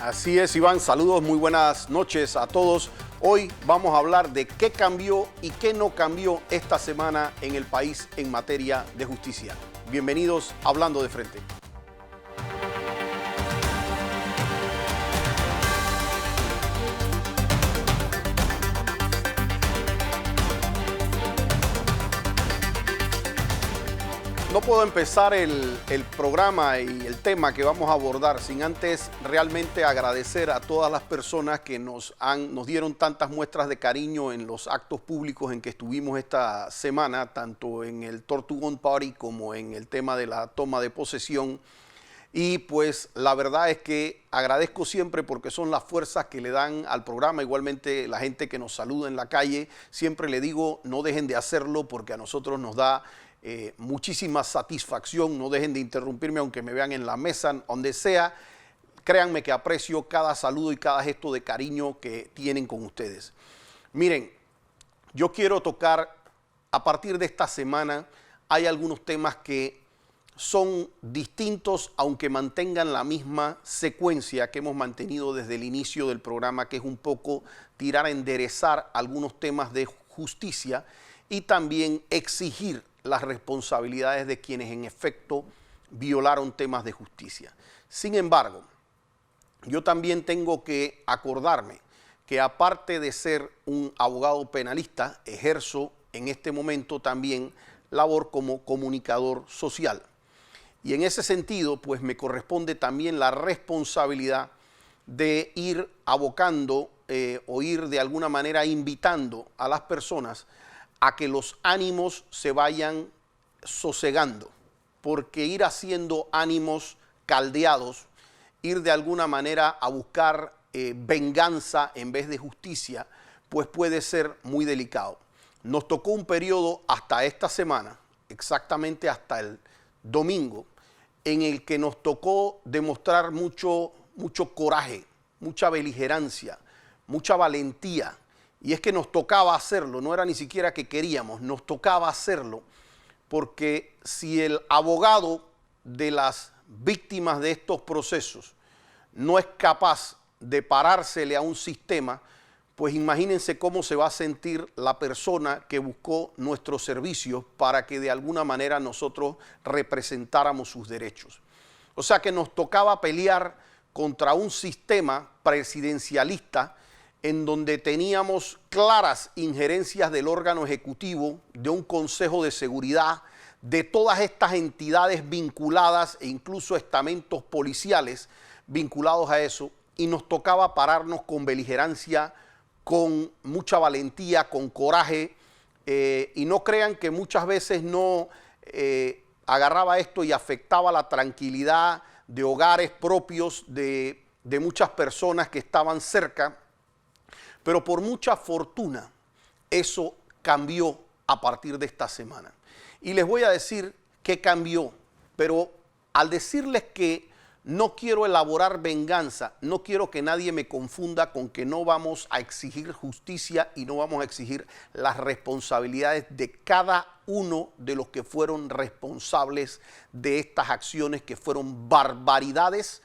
Así es, Iván. Saludos, muy buenas noches a todos. Hoy vamos a hablar de qué cambió y qué no cambió esta semana en el país en materia de justicia. Bienvenidos a Hablando de Frente. No puedo empezar el programa y el tema que vamos a abordar sin antes realmente agradecer a todas las personas que nos dieron tantas muestras de cariño en los actos públicos en que estuvimos esta semana, tanto en el Tortugón Party como en el tema de la toma de posesión. Y pues la verdad es que agradezco siempre porque son las fuerzas que le dan al programa. Igualmente la gente que nos saluda en la calle, siempre le digo no dejen de hacerlo porque a nosotros nos da muchísima satisfacción. No dejen de interrumpirme aunque me vean en la mesa, donde sea. Créanme que aprecio cada saludo y cada gesto de cariño que tienen con ustedes. Miren, yo quiero tocar, a partir de esta semana, hay algunos temas que son distintos, aunque mantengan la misma secuencia que hemos mantenido desde el inicio del programa, que es un poco tirar a enderezar algunos temas de justicia y también exigir las responsabilidades de quienes en efecto violaron temas de justicia. Sin embargo, yo también tengo que acordarme que aparte de ser un abogado penalista, ejerzo en este momento también labor como comunicador social. Y en ese sentido, pues me corresponde también la responsabilidad de ir abocando o ir de alguna manera invitando a las personas a que los ánimos se vayan sosegando, porque ir haciendo ánimos caldeados, ir de alguna manera a buscar venganza en vez de justicia, pues puede ser muy delicado. Nos tocó un periodo hasta esta semana, exactamente hasta el domingo, en el que nos tocó demostrar mucho coraje, mucha beligerancia, mucha valentía. Y es que nos tocaba hacerlo, no era ni siquiera que queríamos, nos tocaba hacerlo, porque si el abogado de las víctimas de estos procesos no es capaz de parársele a un sistema, pues imagínense cómo se va a sentir la persona que buscó nuestros servicios para que de alguna manera nosotros representáramos sus derechos. O sea que nos tocaba pelear contra un sistema presidencialista en donde teníamos claras injerencias del órgano ejecutivo, de un consejo de seguridad, de todas estas entidades vinculadas e incluso estamentos policiales vinculados a eso, y nos tocaba pararnos con beligerancia, con mucha valentía, con coraje, y no crean que muchas veces no agarraba esto y afectaba la tranquilidad de hogares propios de muchas personas que estaban cerca. Pero por mucha fortuna, eso cambió a partir de esta semana. Y les voy a decir qué cambió, pero al decirles que no quiero elaborar venganza, no quiero que nadie me confunda con que no vamos a exigir justicia y no vamos a exigir las responsabilidades de cada uno de los que fueron responsables de estas acciones que fueron barbaridades,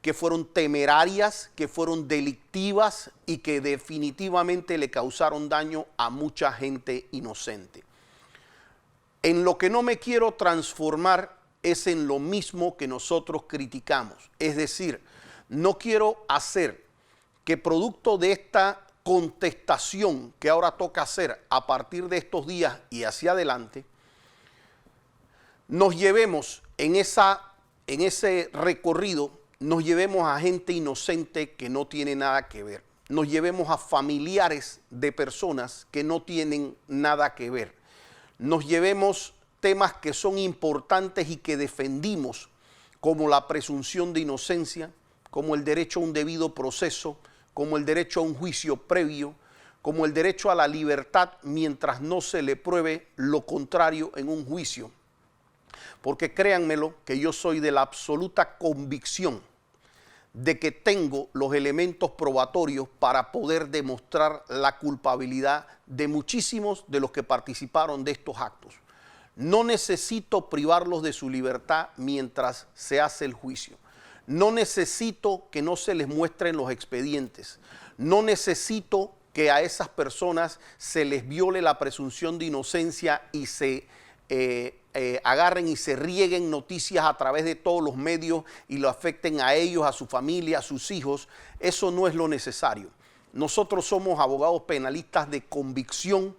que fueron temerarias, que fueron delictivas y que definitivamente le causaron daño a mucha gente inocente. En lo que no me quiero transformar es en lo mismo que nosotros criticamos. Es decir, no quiero hacer que producto de esta contestación que ahora toca hacer a partir de estos días y hacia adelante, nos llevemos en ese recorrido, nos llevemos a gente inocente que no tiene nada que ver. Nos llevemos a familiares de personas que no tienen nada que ver. Nos llevemos temas que son importantes y que defendimos, como la presunción de inocencia, como el derecho a un debido proceso, como el derecho a un juicio previo, como el derecho a la libertad mientras no se le pruebe lo contrario en un juicio. Porque créanmelo que yo soy de la absoluta convicción de que tengo los elementos probatorios para poder demostrar la culpabilidad de muchísimos de los que participaron de estos actos. No necesito privarlos de su libertad mientras se hace el juicio. No necesito que no se les muestren los expedientes. No necesito que a esas personas se les viole la presunción de inocencia y se agarren y se rieguen noticias a través de todos los medios y lo afecten a ellos, a su familia, a sus hijos. Eso no es lo necesario. Nosotros somos abogados penalistas de convicción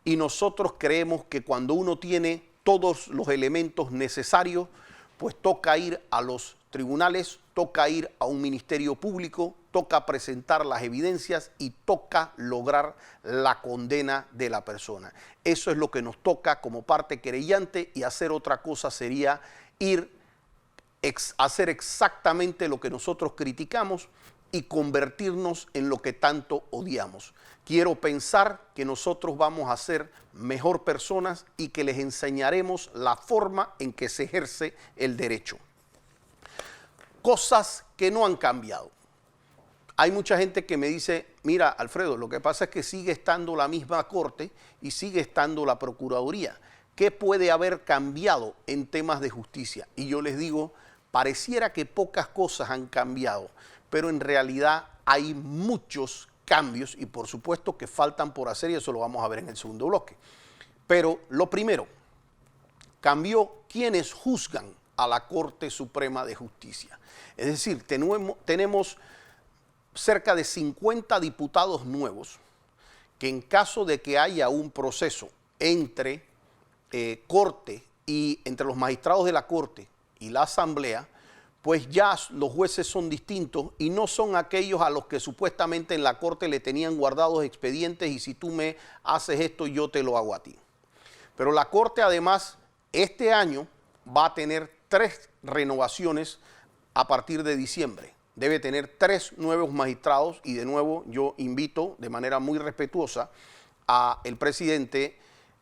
y nosotros creemos que cuando uno tiene todos los elementos necesarios, pues toca ir a los tribunales, toca ir a un ministerio público, toca presentar las evidencias y toca lograr la condena de la persona. Eso es lo que nos toca como parte querellante, y hacer otra cosa sería ir a hacer exactamente lo que nosotros criticamos y convertirnos en lo que tanto odiamos. Quiero pensar que nosotros vamos a ser mejor personas y que les enseñaremos la forma en que se ejerce el derecho. Cosas que no han cambiado. Hay mucha gente que me dice, mira, Alfredo, lo que pasa es que sigue estando la misma corte y sigue estando la Procuraduría. ¿Qué puede haber cambiado en temas de justicia? Y yo les digo, pareciera que pocas cosas han cambiado, pero en realidad hay muchos cambios y por supuesto que faltan por hacer, y eso lo vamos a ver en el segundo bloque. Pero lo primero, cambió quienes juzgan a la Corte Suprema de Justicia. Es decir, tenemos cerca de 50 diputados nuevos que en caso de que haya un proceso entre Corte y entre los magistrados de la Corte y la Asamblea, pues ya los jueces son distintos y no son aquellos a los que supuestamente en la Corte le tenían guardados expedientes y si tú me haces esto yo te lo hago a ti. Pero la Corte además este año va a tener 3 renovaciones a partir de diciembre. Debe tener 3 nuevos magistrados y de nuevo yo invito de manera muy respetuosa al presidente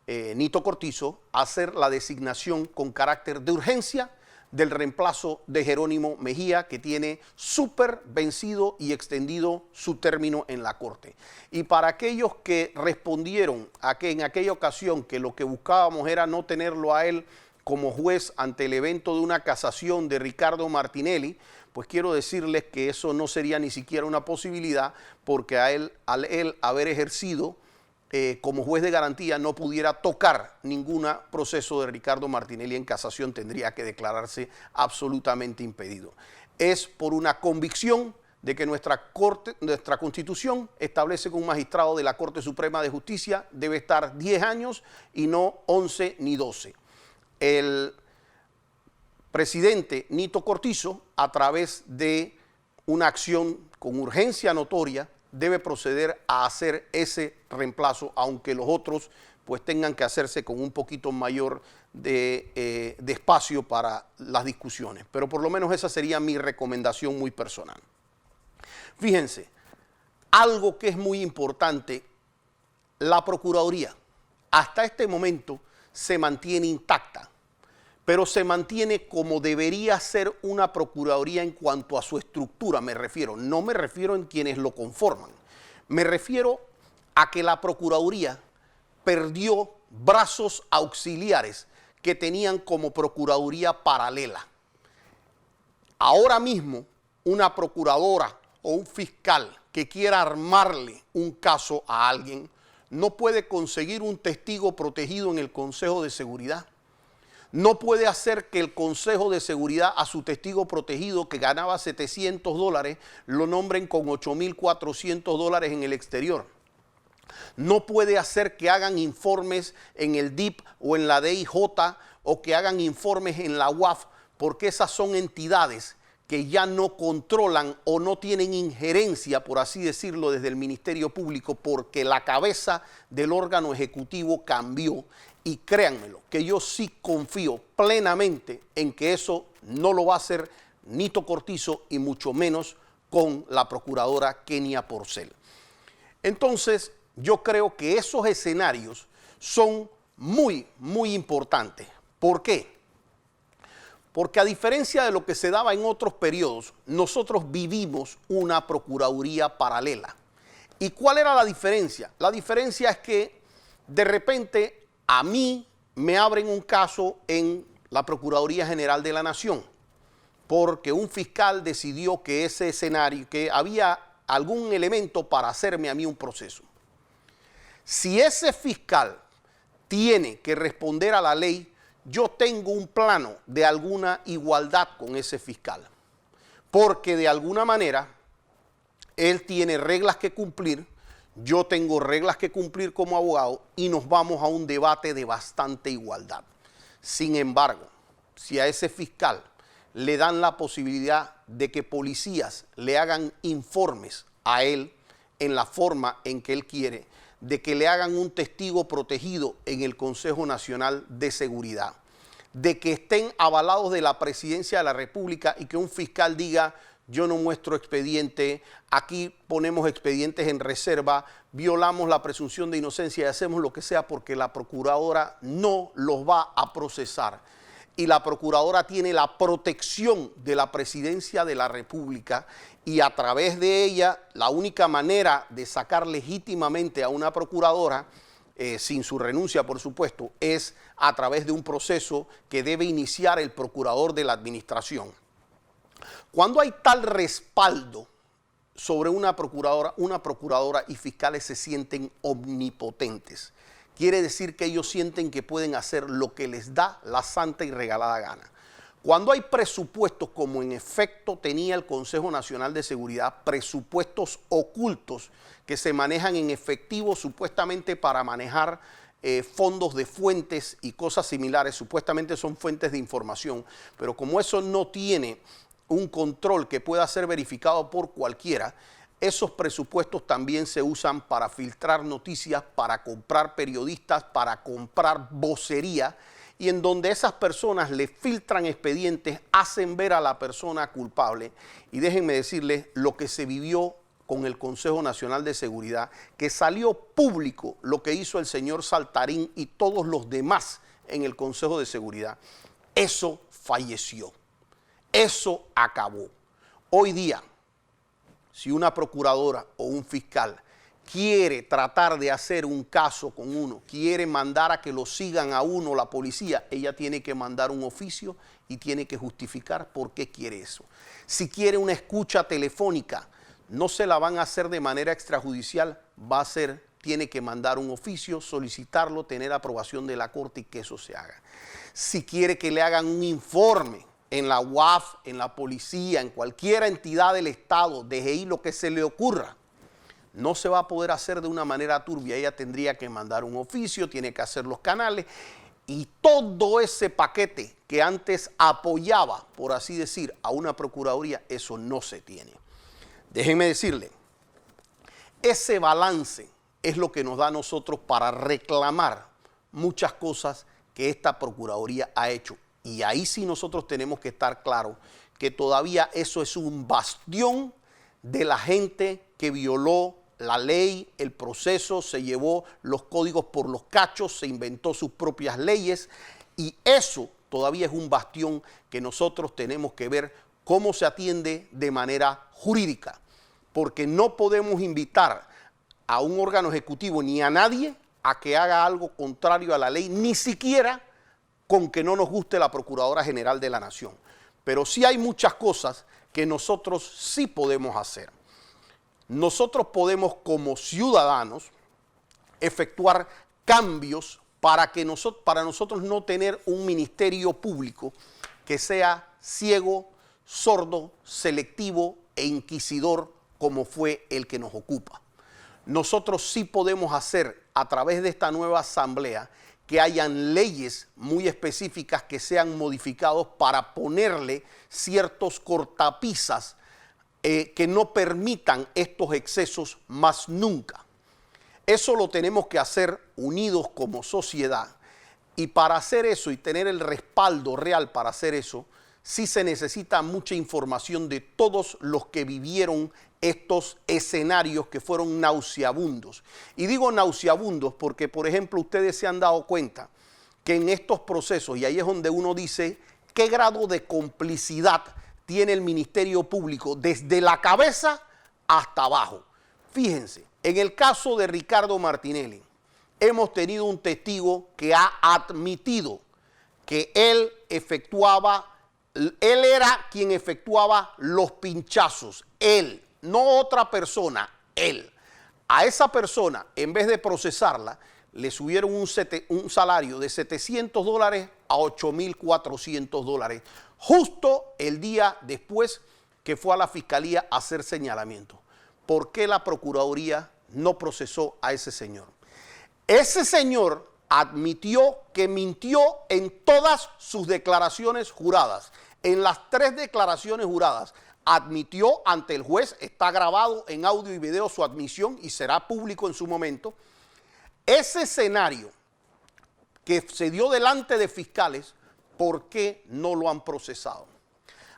Nito Cortizo a hacer la designación con carácter de urgencia del reemplazo de Jerónimo Mejía, que tiene súper vencido y extendido su término en la Corte. Y para aquellos que respondieron a que en aquella ocasión que lo que buscábamos era no tenerlo a él como juez ante el evento de una casación de Ricardo Martinelli, pues quiero decirles que eso no sería ni siquiera una posibilidad, porque al él haber ejercido como juez de garantía no pudiera tocar ningún proceso de Ricardo Martinelli en casación, tendría que declararse absolutamente impedido. Es por una convicción de que nuestra Constitución establece que un magistrado de la Corte Suprema de Justicia debe estar 10 años y no 11 ni 12. El presidente Nito Cortizo, a través de una acción con urgencia notoria, debe proceder a hacer ese reemplazo, aunque los otros pues tengan que hacerse con un poquito mayor de espacio para las discusiones. Pero por lo menos esa sería mi recomendación muy personal. Fíjense, algo que es muy importante, la Procuraduría hasta este momento se mantiene intacta, pero se mantiene como debería ser una Procuraduría en cuanto a su estructura, me refiero. No me refiero en quienes lo conforman. Me refiero a que la Procuraduría perdió brazos auxiliares que tenían como Procuraduría paralela. Ahora mismo, una procuradora o un fiscal que quiera armarle un caso a alguien no puede conseguir un testigo protegido en el Consejo de Seguridad. No puede hacer que el Consejo de Seguridad a su testigo protegido que ganaba $700 lo nombren con $8,400 en el exterior. No puede hacer que hagan informes en el DIP o en la DIJ o que hagan informes en la UAF, porque esas son entidades que ya no controlan o no tienen injerencia, por así decirlo, desde el Ministerio Público, porque la cabeza del órgano ejecutivo cambió. Y créanmelo, que yo sí confío plenamente en que eso no lo va a hacer Nito Cortizo y mucho menos con la procuradora Kenia Porcel. Entonces, yo creo que esos escenarios son muy, muy importantes. ¿Por qué? Porque a diferencia de lo que se daba en otros periodos, nosotros vivimos una procuraduría paralela. ¿Y cuál era la diferencia? La diferencia es que de repente a mí me abren un caso en la Procuraduría General de la Nación, porque un fiscal decidió que ese escenario, que había algún elemento para hacerme a mí un proceso. Si ese fiscal tiene que responder a la ley, yo tengo un plano de alguna igualdad con ese fiscal, porque de alguna manera él tiene reglas que cumplir, yo tengo reglas que cumplir como abogado y nos vamos a un debate de bastante igualdad. Sin embargo, si a ese fiscal le dan la posibilidad de que policías le hagan informes a él en la forma en que él quiere, de que le hagan un testigo protegido en el Consejo Nacional de Seguridad, de que estén avalados de la Presidencia de la República y que un fiscal diga: yo no muestro expediente, aquí ponemos expedientes en reserva, violamos la presunción de inocencia y hacemos lo que sea porque la procuradora no los va a procesar. Y la procuradora tiene la protección de la Presidencia de la República y a través de ella la única manera de sacar legítimamente a una procuradora, sin su renuncia por supuesto, es a través de un proceso que debe iniciar el procurador de la administración. Cuando hay tal respaldo sobre una procuradora y fiscales se sienten omnipotentes. Quiere decir que ellos sienten que pueden hacer lo que les da la santa y regalada gana. Cuando hay presupuestos, como en efecto tenía el Consejo Nacional de Seguridad, presupuestos ocultos que se manejan en efectivo supuestamente para manejar fondos de fuentes y cosas similares, supuestamente son fuentes de información, pero como eso no tiene un control que pueda ser verificado por cualquiera, esos presupuestos también se usan para filtrar noticias, para comprar periodistas, para comprar vocería, y en donde esas personas le filtran expedientes, hacen ver a la persona culpable. Y déjenme decirles lo que se vivió con el Consejo Nacional de Seguridad, que salió público lo que hizo el señor Saltarín y todos los demás en el Consejo de Seguridad. Eso falleció. Eso acabó. Hoy día, si una procuradora o un fiscal quiere tratar de hacer un caso con uno, quiere mandar a que lo sigan a uno la policía, ella tiene que mandar un oficio y tiene que justificar por qué quiere eso. Si quiere una escucha telefónica, no se la van a hacer de manera extrajudicial, tiene que mandar un oficio, solicitarlo, tener aprobación de la corte y que eso se haga. Si quiere que le hagan un informe en la UAF, en la policía, en cualquier entidad del Estado, DGI, lo que se le ocurra, no se va a poder hacer de una manera turbia. Ella tendría que mandar un oficio, tiene que hacer los canales y todo ese paquete que antes apoyaba, por así decir, a una procuraduría, eso no se tiene. Déjenme decirle, ese balance es lo que nos da a nosotros para reclamar muchas cosas que esta Procuraduría ha hecho. Y ahí sí nosotros tenemos que estar claros que todavía eso es un bastión de la gente que violó la ley, el proceso, se llevó los códigos por los cachos, se inventó sus propias leyes y eso todavía es un bastión que nosotros tenemos que ver cómo se atiende de manera jurídica, porque no podemos invitar a un órgano ejecutivo ni a nadie a que haga algo contrario a la ley, ni siquiera con que no nos guste la Procuradora General de la Nación. Pero sí hay muchas cosas que nosotros sí podemos hacer. Nosotros podemos, como ciudadanos, efectuar cambios para nosotros no tener un ministerio público que sea ciego, sordo, selectivo e inquisidor como fue el que nos ocupa. Nosotros sí podemos hacer a través de esta nueva asamblea que hayan leyes muy específicas que sean modificados para ponerle ciertos cortapisas que no permitan estos excesos más nunca. Eso lo tenemos que hacer unidos como sociedad y para hacer eso y tener el respaldo real para hacer eso, sí se necesita mucha información de todos los que vivieron estos escenarios que fueron nauseabundos. Y digo nauseabundos porque, por ejemplo, ustedes se han dado cuenta que en estos procesos, y ahí es donde uno dice qué grado de complicidad tiene el Ministerio Público desde la cabeza hasta abajo. Fíjense, en el caso de Ricardo Martinelli, hemos tenido un testigo que ha admitido que él efectuaba Él era quien efectuaba los pinchazos, él, no otra persona, él. A esa persona, en vez de procesarla, le subieron un salario de $700 a $8,400, justo el día después que fue a la fiscalía a hacer señalamiento. ¿Por qué la Procuraduría no procesó a ese señor? Ese señor admitió que mintió en todas sus declaraciones juradas. En las 3 declaraciones juradas admitió ante el juez, está grabado en audio y video su admisión y será público en su momento. Ese escenario que se dio delante de fiscales, ¿por qué no lo han procesado?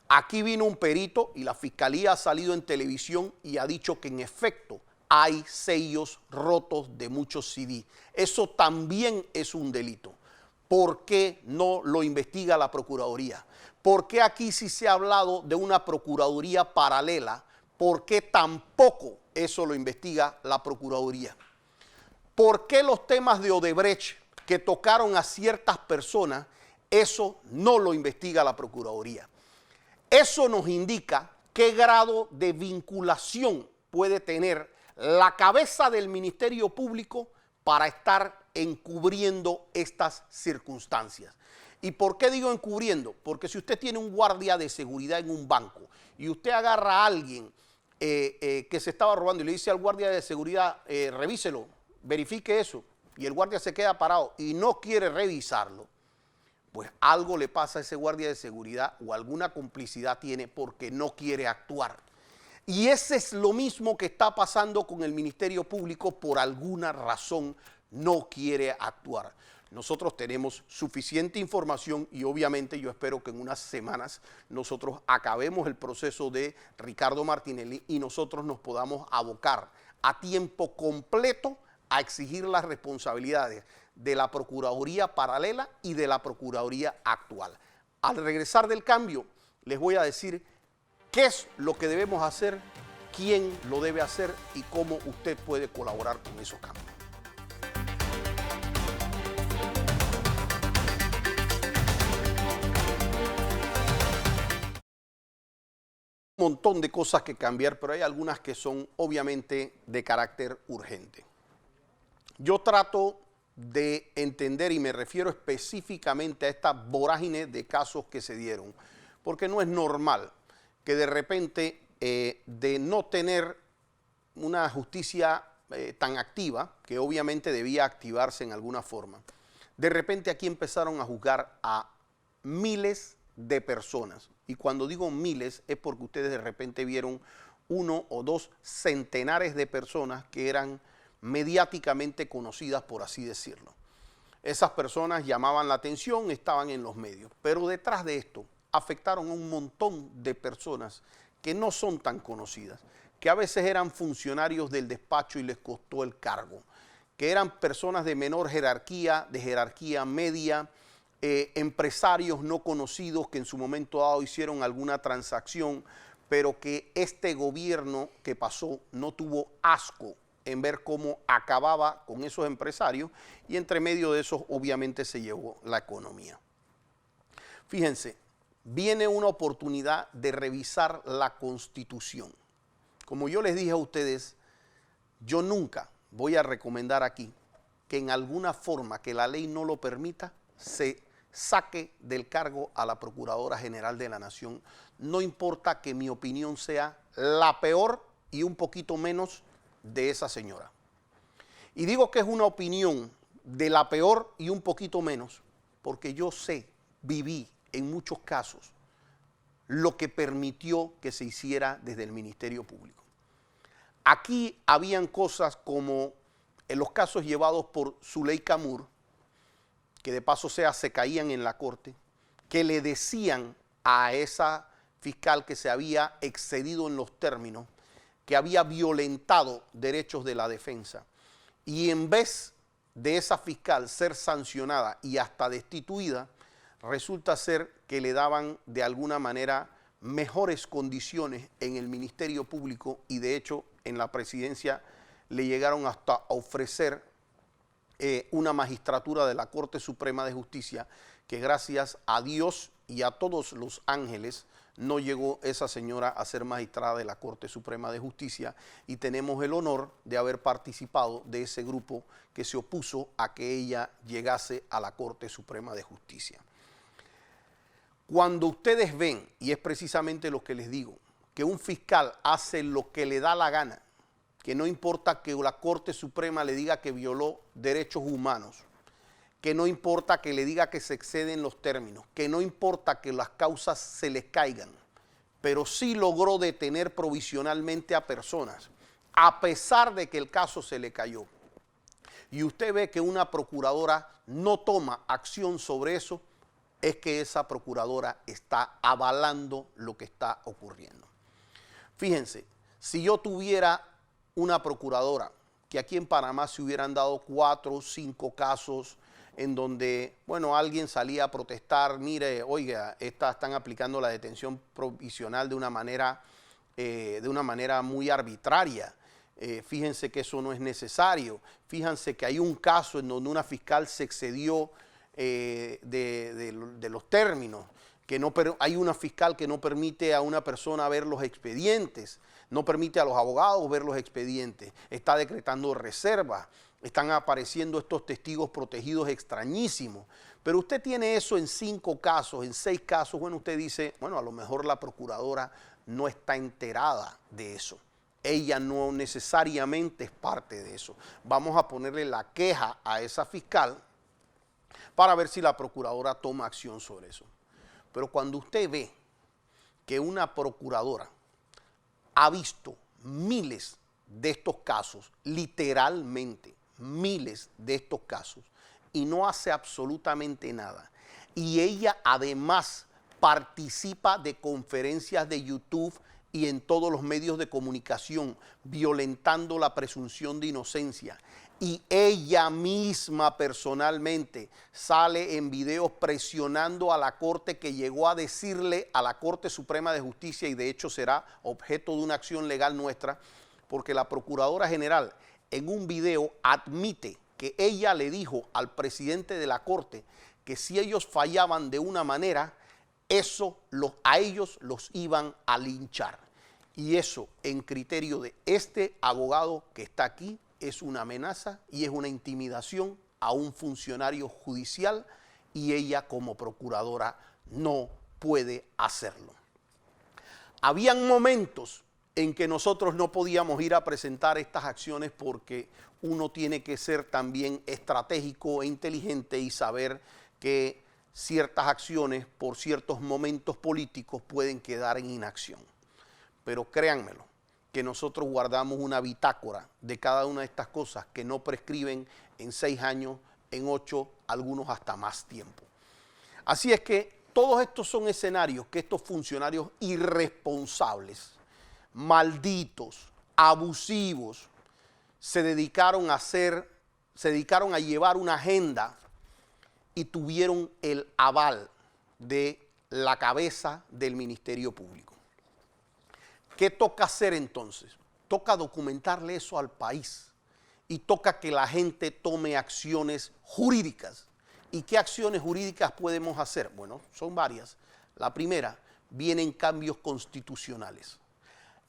Aquí vino un perito y la fiscalía ha salido en televisión y ha dicho que en efecto hay sellos rotos de muchos CD. Eso también es un delito. ¿Por qué no lo investiga la Procuraduría? ¿Por qué aquí sí se ha hablado de una Procuraduría paralela? ¿Por qué tampoco eso lo investiga la Procuraduría? ¿Por qué los temas de Odebrecht que tocaron a ciertas personas, eso no lo investiga la Procuraduría? Eso nos indica qué grado de vinculación puede tener la cabeza del Ministerio Público para estar encubriendo estas circunstancias. ¿Y por qué digo encubriendo? Porque si usted tiene un guardia de seguridad en un banco y usted agarra a alguien que se estaba robando y le dice al guardia de seguridad, revíselo, verifique eso, y el guardia se queda parado y no quiere revisarlo, pues algo le pasa a ese guardia de seguridad o alguna complicidad tiene porque no quiere actuar. Y ese es lo mismo que está pasando con el Ministerio Público, por alguna razón no quiere actuar. Nosotros tenemos suficiente información y obviamente yo espero que en unas semanas nosotros acabemos el proceso de Ricardo Martinelli y nosotros nos podamos abocar a tiempo completo a exigir las responsabilidades de la Procuraduría paralela y de la Procuraduría actual. Al regresar del cambio, les voy a decir qué es lo que debemos hacer, quién lo debe hacer y cómo usted puede colaborar con esos cambios. Un montón de cosas que cambiar, pero hay algunas que son obviamente de carácter urgente. Yo trato de entender y me refiero específicamente a esta vorágine de casos que se dieron, porque no es normal que de repente de no tener una justicia tan activa, que obviamente debía activarse en alguna forma, de repente aquí empezaron a juzgar a miles de personas. Y cuando digo miles es porque ustedes de repente vieron 1 o 2 centenares de personas que eran mediáticamente conocidas, por así decirlo. Esas personas llamaban la atención, estaban en los medios, pero detrás de esto afectaron a un montón de personas que no son tan conocidas, que a veces eran funcionarios del despacho y les costó el cargo, que eran personas de menor jerarquía, de jerarquía media, empresarios no conocidos que en su momento dado hicieron alguna transacción, pero que este gobierno que pasó no tuvo asco en ver cómo acababa con esos empresarios y entre medio de eso obviamente se llevó la economía. Fíjense, viene una oportunidad de revisar la Constitución. Como yo les dije a ustedes, yo nunca voy a recomendar aquí que en alguna forma que la ley no lo permita, se saque del cargo a la Procuradora General de la Nación. No importa que mi opinión sea la peor y un poquito menos de esa señora. Y digo que es una opinión de la peor y un poquito menos, porque yo sé, viví en muchos casos lo que permitió que se hiciera desde el Ministerio Público. Aquí habían cosas como en los casos llevados por Zuleika Moore, que de paso se caían en la corte, que le decían a esa fiscal que se había excedido en los términos, que había violentado derechos de la defensa. Y en vez de esa fiscal ser sancionada y hasta destituida, resulta ser que le daban de alguna manera mejores condiciones en el Ministerio Público y de hecho en la presidencia le llegaron hasta a ofrecer una magistratura de la Corte Suprema de Justicia que gracias a Dios y a todos los ángeles, no llegó esa señora a ser magistrada de la Corte Suprema de Justicia, y tenemos el honor de haber participado de ese grupo que se opuso a que ella llegase a la Corte Suprema de Justicia. Cuando ustedes ven, y es precisamente lo que les digo, que un fiscal hace lo que le da la gana, que no importa que la Corte Suprema le diga que violó derechos humanos, que no importa que le diga que se exceden los términos, que no importa que las causas se les caigan, pero sí logró detener provisionalmente a personas, a pesar de que el caso se le cayó. Y usted ve que una procuradora no toma acción sobre eso, es que esa procuradora está avalando lo que está ocurriendo. Fíjense, si yo tuviera una procuradora, que aquí en Panamá se hubieran dado 4 o 5 casos en donde, bueno, alguien salía a protestar, mire, oiga, están aplicando la detención provisional de una manera muy arbitraria. Fíjense que eso no es necesario. Fíjense que hay un caso en donde una fiscal se excedió de los términos, que no, hay una fiscal que no permite a una persona ver los expedientes, no permite a los abogados ver los expedientes, está decretando reservas. Están apareciendo estos testigos protegidos extrañísimos. Pero usted tiene eso en 5 casos, en 6 casos. Bueno, usted dice, bueno, a lo mejor la procuradora no está enterada de eso. Ella no necesariamente es parte de eso. Vamos a ponerle la queja a esa fiscal para ver si la procuradora toma acción sobre eso. Pero cuando usted ve que una procuradora ha visto miles de estos casos, literalmente, miles de estos casos, y no hace absolutamente nada, y ella además participa de conferencias de YouTube y en todos los medios de comunicación violentando la presunción de inocencia, y ella misma personalmente sale en videos presionando a la Corte, que llegó a decirle a la Corte Suprema de Justicia, y de hecho será objeto de una acción legal nuestra, porque la Procuradora General en un video admite que ella le dijo al presidente de la Corte que si ellos fallaban de una manera, a ellos los iban a linchar. Y eso, en criterio de este abogado que está aquí, es una amenaza y es una intimidación a un funcionario judicial, y ella como procuradora no puede hacerlo. Habían momentos en que nosotros no podíamos ir a presentar estas acciones, porque uno tiene que ser también estratégico e inteligente y saber que ciertas acciones por ciertos momentos políticos pueden quedar en inacción. Pero créanmelo, que nosotros guardamos una bitácora de cada una de estas cosas que no prescriben en 6 años, en 8, algunos hasta más tiempo. Así es que todos estos son escenarios que estos funcionarios irresponsables, malditos, abusivos, se dedicaron a llevar una agenda, y tuvieron el aval de la cabeza del Ministerio Público. ¿Qué toca hacer entonces? Toca documentarle eso al país, y toca que la gente tome acciones jurídicas. ¿Y qué acciones jurídicas podemos hacer? Bueno, son varias. La primera, vienen cambios constitucionales.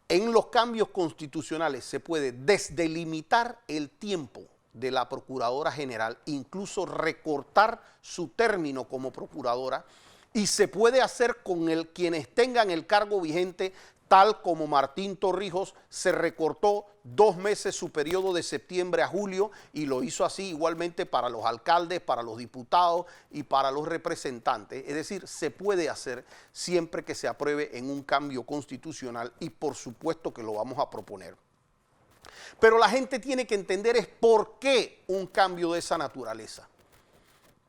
En los cambios constitucionales se puede delimitar el tiempo de la Procuradora General, incluso recortar su término como procuradora, y se puede hacer con quienes tengan el cargo vigente, tal como Martín Torrijos se recortó 2 meses su periodo de septiembre a julio, y lo hizo así igualmente para los alcaldes, para los diputados y para los representantes. Es decir, se puede hacer siempre que se apruebe en un cambio constitucional, y por supuesto que lo vamos a proponer. Pero la gente tiene que entender es por qué un cambio de esa naturaleza.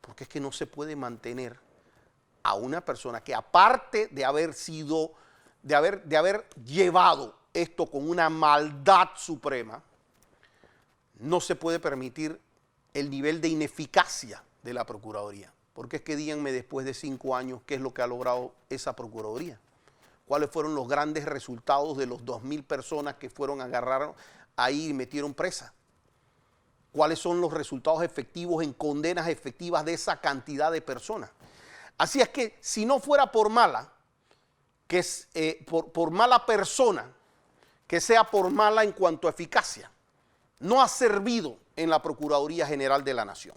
Porque es que no se puede mantener a una persona que, aparte de haber sido, de haber llevado esto con una maldad suprema, no se puede permitir el nivel de ineficacia de la Procuraduría. Porque es que díganme, después de 5 años, ¿qué es lo que ha logrado esa Procuraduría? ¿Cuáles fueron los grandes resultados de los 2.000 personas que fueron agarraron ahí y metieron presa? ¿Cuáles son los resultados efectivos en condenas efectivas de esa cantidad de personas? Así es que si no fuera por mala, que es por mala persona, que sea por mala en cuanto a eficacia, no ha servido en la Procuraduría General de la Nación.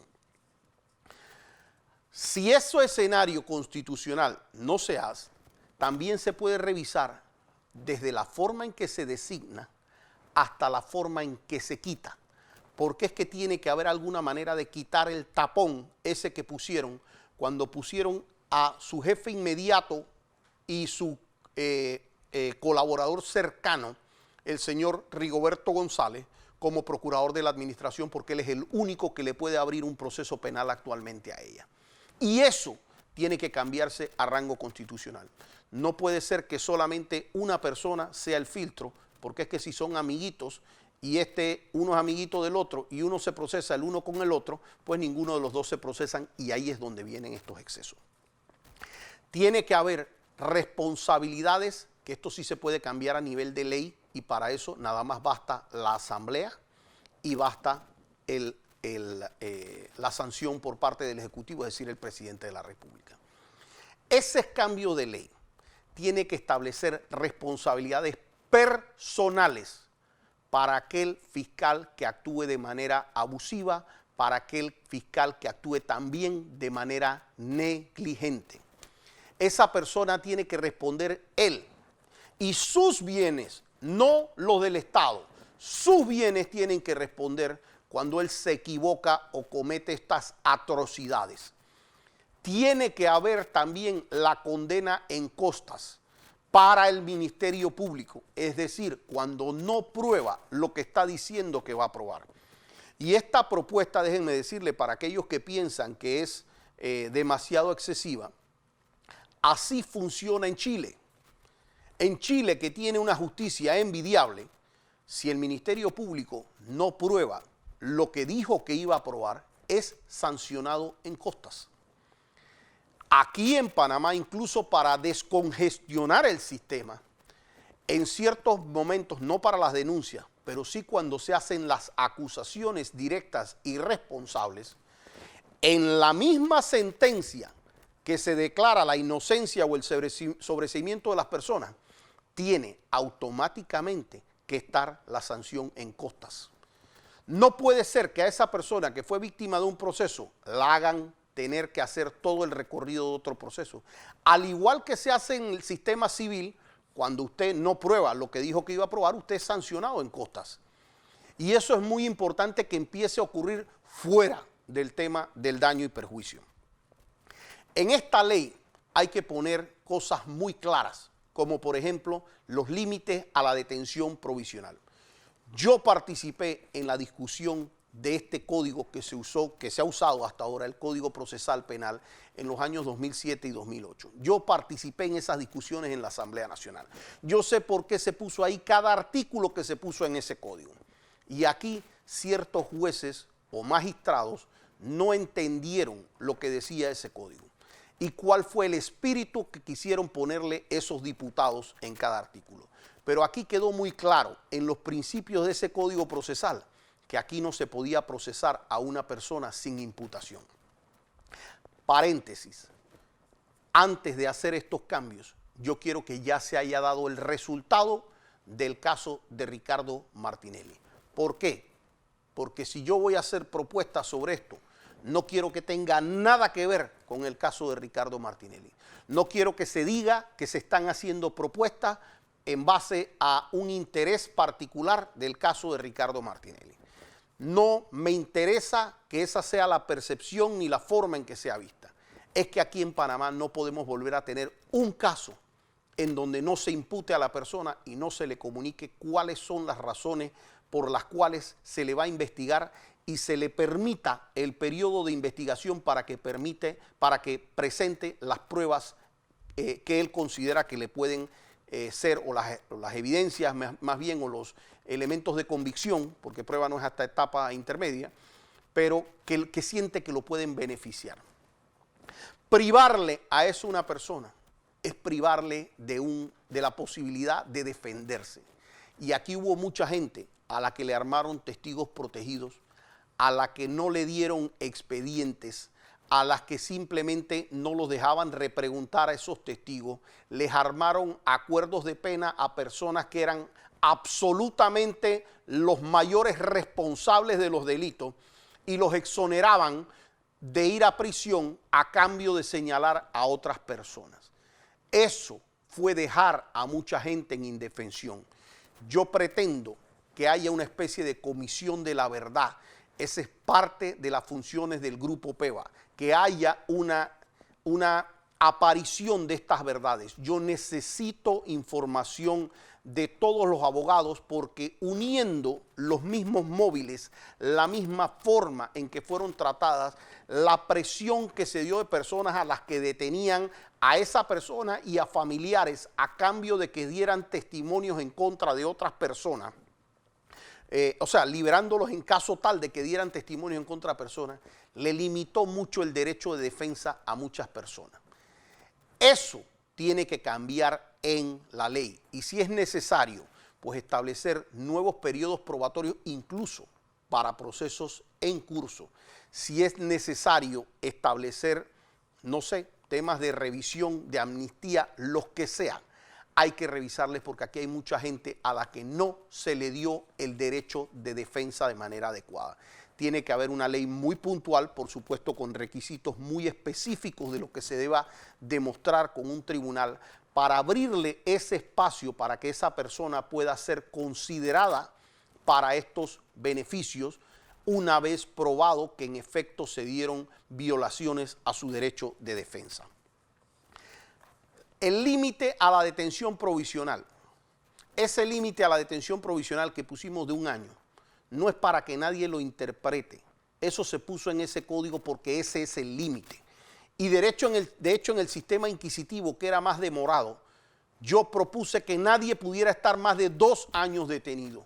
Si ese escenario constitucional no se hace, también se puede revisar desde la forma en que se designa hasta la forma en que se quita, porque es que tiene que haber alguna manera de quitar el tapón ese que pusieron cuando pusieron a su jefe inmediato y su colaborador cercano, el señor Rigoberto González, como procurador de la administración, porque él es el único que le puede abrir un proceso penal actualmente a ella. Y eso tiene que cambiarse a rango constitucional. No puede ser que solamente una persona sea el filtro, porque es que si son amiguitos y uno es amiguito del otro y uno se procesa el uno con el otro, pues ninguno de los dos se procesan y ahí es donde vienen estos excesos. Tiene que haber responsabilidades, que esto sí se puede cambiar a nivel de ley y para eso nada más basta la asamblea y basta la sanción por parte del Ejecutivo, es decir, el presidente de la República. Ese cambio de ley tiene que establecer responsabilidades personales para aquel fiscal que actúe de manera abusiva, para aquel fiscal que actúe también de manera negligente. Esa persona tiene que responder él y sus bienes, no los del Estado, sus bienes tienen que responder cuando él se equivoca o comete estas atrocidades. Tiene que haber también la condena en costas para el Ministerio Público, es decir, cuando no prueba lo que está diciendo que va a probar. Y esta propuesta, déjenme decirle, para aquellos que piensan que es demasiado excesiva, así funciona en Chile. En Chile, que tiene una justicia envidiable, si el Ministerio Público no prueba lo que dijo que iba a probar, es sancionado en costas. Aquí en Panamá, incluso para descongestionar el sistema, en ciertos momentos, no para las denuncias, pero sí cuando se hacen las acusaciones directas y responsables, en la misma sentencia que se declara la inocencia o el sobreseimiento de las personas, tiene automáticamente que estar la sanción en costas. No puede ser que a esa persona que fue víctima de un proceso la hagan tener que hacer todo el recorrido de otro proceso. Al igual que se hace en el sistema civil, cuando usted no prueba lo que dijo que iba a probar, usted es sancionado en costas. Y eso es muy importante que empiece a ocurrir fuera del tema del daño y perjuicio. En esta ley hay que poner cosas muy claras, como por ejemplo los límites a la detención provisional. Yo participé en la discusión de este código que se ha usado hasta ahora, el Código Procesal Penal, en los años 2007 y 2008. Yo participé en esas discusiones en la Asamblea Nacional. Yo sé por qué se puso ahí cada artículo que se puso en ese código. Y aquí ciertos jueces o magistrados no entendieron lo que decía ese código y cuál fue el espíritu que quisieron ponerle esos diputados en cada artículo. Pero aquí quedó muy claro en los principios de ese código procesal que aquí no se podía procesar a una persona sin imputación. Paréntesis, antes de hacer estos cambios, yo quiero que ya se haya dado el resultado del caso de Ricardo Martinelli. ¿Por qué? Porque si yo voy a hacer propuestas sobre esto, no quiero que tenga nada que ver con el caso de Ricardo Martinelli. No quiero que se diga que se están haciendo propuestas en base a un interés particular del caso de Ricardo Martinelli. No me interesa que esa sea la percepción ni la forma en que sea vista. Es que aquí en Panamá no podemos volver a tener un caso en donde no se impute a la persona y no se le comunique cuáles son las razones por las cuales se le va a investigar y se le permita el periodo de investigación para que presente las pruebas que él considera que le pueden ser o las evidencias más bien o los elementos de convicción, porque prueba no es hasta etapa intermedia, pero que siente que lo pueden beneficiar. Privarle a eso una persona es privarle de la posibilidad de defenderse. Y aquí hubo mucha gente a la que le armaron testigos protegidos, a la que no le dieron expedientes, a las que simplemente no los dejaban repreguntar a esos testigos, les armaron acuerdos de pena a personas que eran absolutamente los mayores responsables de los delitos y los exoneraban de ir a prisión a cambio de señalar a otras personas. Eso fue dejar a mucha gente en indefensión. Yo pretendo que haya una especie de comisión de la verdad. Esa es parte de las funciones del Grupo PEVA, que haya una aparición de estas verdades. Yo necesito información de todos los abogados porque uniendo los mismos móviles, la misma forma en que fueron tratadas, la presión que se dio de personas a las que detenían a esa persona y a familiares a cambio de que dieran testimonios en contra de otras personas, o sea, liberándolos en caso tal de que dieran testimonio en contra de personas, le limitó mucho el derecho de defensa a muchas personas. Eso tiene que cambiar en la ley y si es necesario, pues establecer nuevos periodos probatorios incluso para procesos en curso. Si es necesario establecer, no sé, temas de revisión, de amnistía, los que sean, hay que revisarles porque aquí hay mucha gente a la que no se le dio el derecho de defensa de manera adecuada. Tiene que haber una ley muy puntual, por supuesto con requisitos muy específicos de lo que se deba demostrar con un tribunal para abrirle ese espacio para que esa persona pueda ser considerada para estos beneficios una vez probado que en efecto se dieron violaciones a su derecho de defensa. El límite a la detención provisional. Ese límite a la detención provisional que pusimos de 1 año no es para que nadie lo interprete. Eso se puso en ese código porque ese es el límite. Y de hecho en el sistema inquisitivo, que era más demorado, yo propuse que nadie pudiera estar más de 2 años detenido.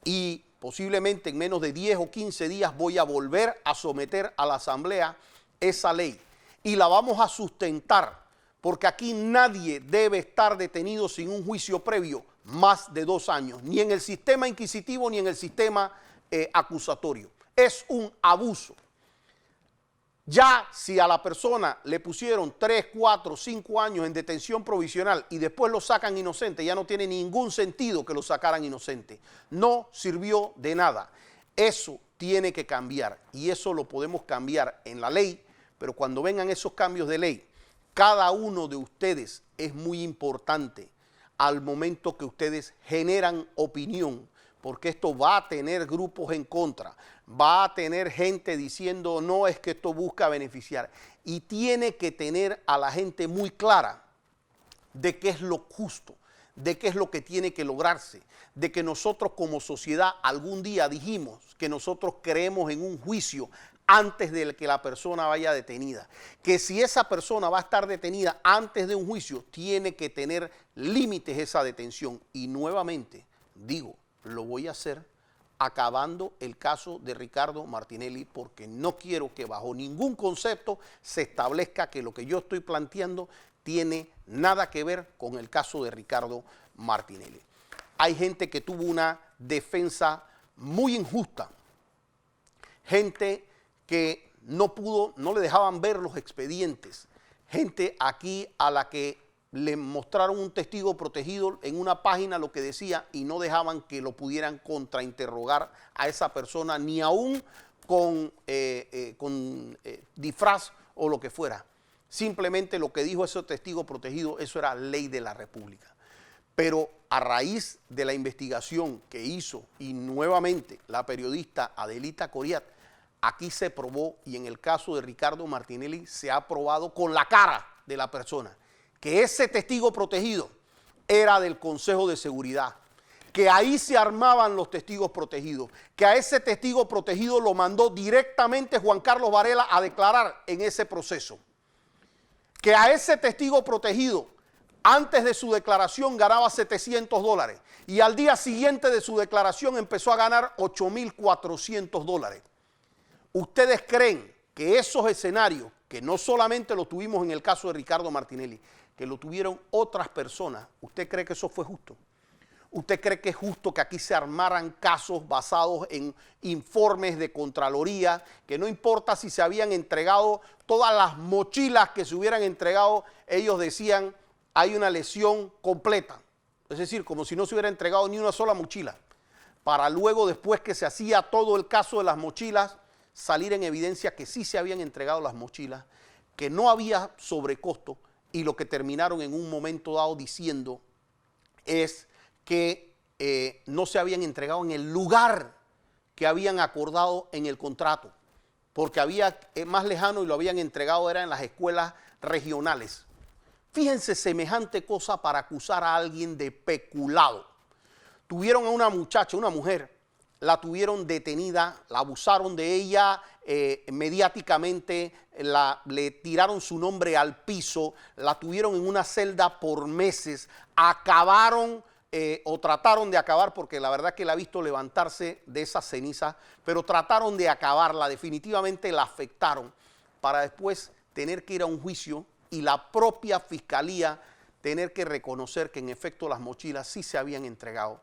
Y posiblemente en menos de 10 o 15 días voy a volver a someter a la Asamblea esa ley. Y la vamos a sustentar, porque aquí nadie debe estar detenido sin un juicio previo más de 2 años, ni en el sistema inquisitivo ni en el sistema acusatorio. Es un abuso. Ya si a la persona le pusieron 3, 4, 5 años en detención provisional y después lo sacan inocente, ya no tiene ningún sentido que lo sacaran inocente. No sirvió de nada. Eso tiene que cambiar y eso lo podemos cambiar en la ley, pero cuando vengan esos cambios de ley, cada uno de ustedes es muy importante al momento que ustedes generan opinión, porque esto va a tener grupos en contra, va a tener gente diciendo no, es que esto busca beneficiar, y tiene que tener a la gente muy clara de qué es lo justo, de qué es lo que tiene que lograrse, de que nosotros como sociedad algún día dijimos que nosotros creemos en un juicio antes de que la persona vaya detenida, que si esa persona va a estar detenida antes de un juicio, tiene que tener límites esa detención. Y nuevamente, digo, lo voy a hacer acabando el caso de Ricardo Martinelli, porque no quiero que bajo ningún concepto se establezca que lo que yo estoy planteando tiene nada que ver con el caso de Ricardo Martinelli. Hay gente que tuvo una defensa muy injusta, gente que no le dejaban ver los expedientes, gente aquí a la que le mostraron un testigo protegido en una página lo que decía y no dejaban que lo pudieran contrainterrogar a esa persona ni aún con disfraz o lo que fuera. Simplemente lo que dijo ese testigo protegido, eso era ley de la República. Pero a raíz de la investigación que hizo y nuevamente la periodista Adelita Coriat, aquí se probó, y en el caso de Ricardo Martinelli se ha probado con la cara de la persona, que ese testigo protegido era del Consejo de Seguridad, que ahí se armaban los testigos protegidos, que a ese testigo protegido lo mandó directamente Juan Carlos Varela a declarar en ese proceso, que a ese testigo protegido antes de su declaración ganaba $700 y al día siguiente de su declaración empezó a ganar $8,400. ¿Ustedes creen que esos escenarios, que no solamente lo tuvimos en el caso de Ricardo Martinelli, que lo tuvieron otras personas, usted cree que eso fue justo? ¿Usted cree que es justo que aquí se armaran casos basados en informes de Contraloría, que no importa si se habían entregado todas las mochilas que se hubieran entregado, ellos decían hay una lesión completa? Es decir, como si no se hubiera entregado ni una sola mochila, para luego, después que se hacía todo el caso de las mochilas, salir en evidencia que sí se habían entregado las mochilas, que no había sobrecosto, y lo que terminaron en un momento dado diciendo es que no se habían entregado en el lugar que habían acordado en el contrato, porque había más lejano y lo habían entregado era en las escuelas regionales. Fíjense semejante cosa para acusar a alguien de peculado. Tuvieron a una muchacha, una mujer, la tuvieron detenida, la abusaron de ella mediáticamente, le tiraron su nombre al piso, la tuvieron en una celda por meses, acabaron o trataron de acabar, porque la verdad que la he visto levantarse de esa ceniza, pero trataron de acabarla, definitivamente la afectaron, para después tener que ir a un juicio y la propia fiscalía tener que reconocer que en efecto las mochilas sí se habían entregado,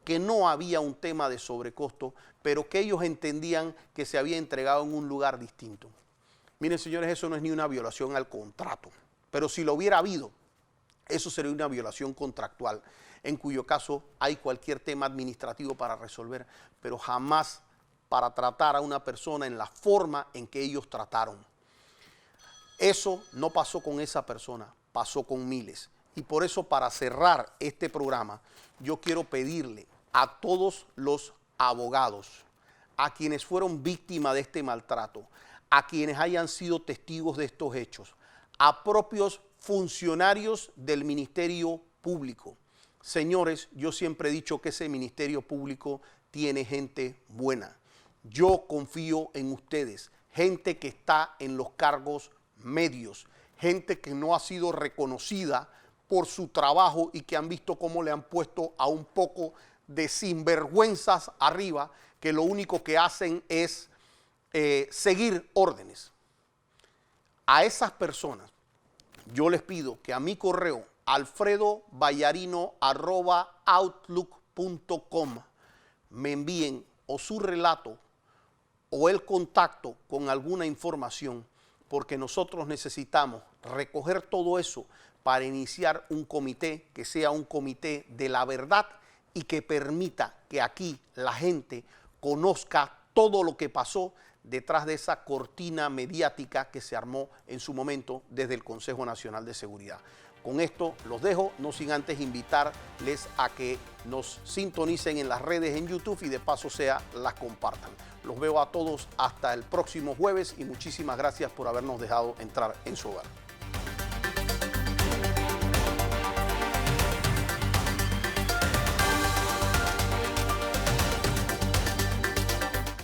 que no había un tema de sobrecosto, pero que ellos entendían que se había entregado en un lugar distinto. Miren, señores, eso no es ni una violación al contrato, pero si lo hubiera habido, eso sería una violación contractual, en cuyo caso hay cualquier tema administrativo para resolver, pero jamás para tratar a una persona en la forma en que ellos trataron. Eso no pasó con esa persona, pasó con miles. Y por eso, para cerrar este programa, yo quiero pedirle a todos los abogados, a quienes fueron víctimas de este maltrato, a quienes hayan sido testigos de estos hechos, a propios funcionarios del Ministerio Público. Señores, yo siempre he dicho que ese Ministerio Público tiene gente buena. Yo confío en ustedes, gente que está en los cargos medios, gente que no ha sido reconocida por su trabajo y que han visto cómo le han puesto a un poco de sinvergüenzas arriba, que lo único que hacen es seguir órdenes. A esas personas yo les pido que a mi correo alfredovallarino@outlook.com me envíen o su relato o el contacto con alguna información, porque nosotros necesitamos recoger todo eso para iniciar un comité que sea un comité de la verdad y que permita que aquí la gente conozca todo lo que pasó detrás de esa cortina mediática que se armó en su momento desde el Consejo Nacional de Seguridad. Con esto los dejo, no sin antes invitarles a que nos sintonicen en las redes en YouTube y de paso las compartan. Los veo a todos hasta el próximo jueves y muchísimas gracias por habernos dejado entrar en su hogar.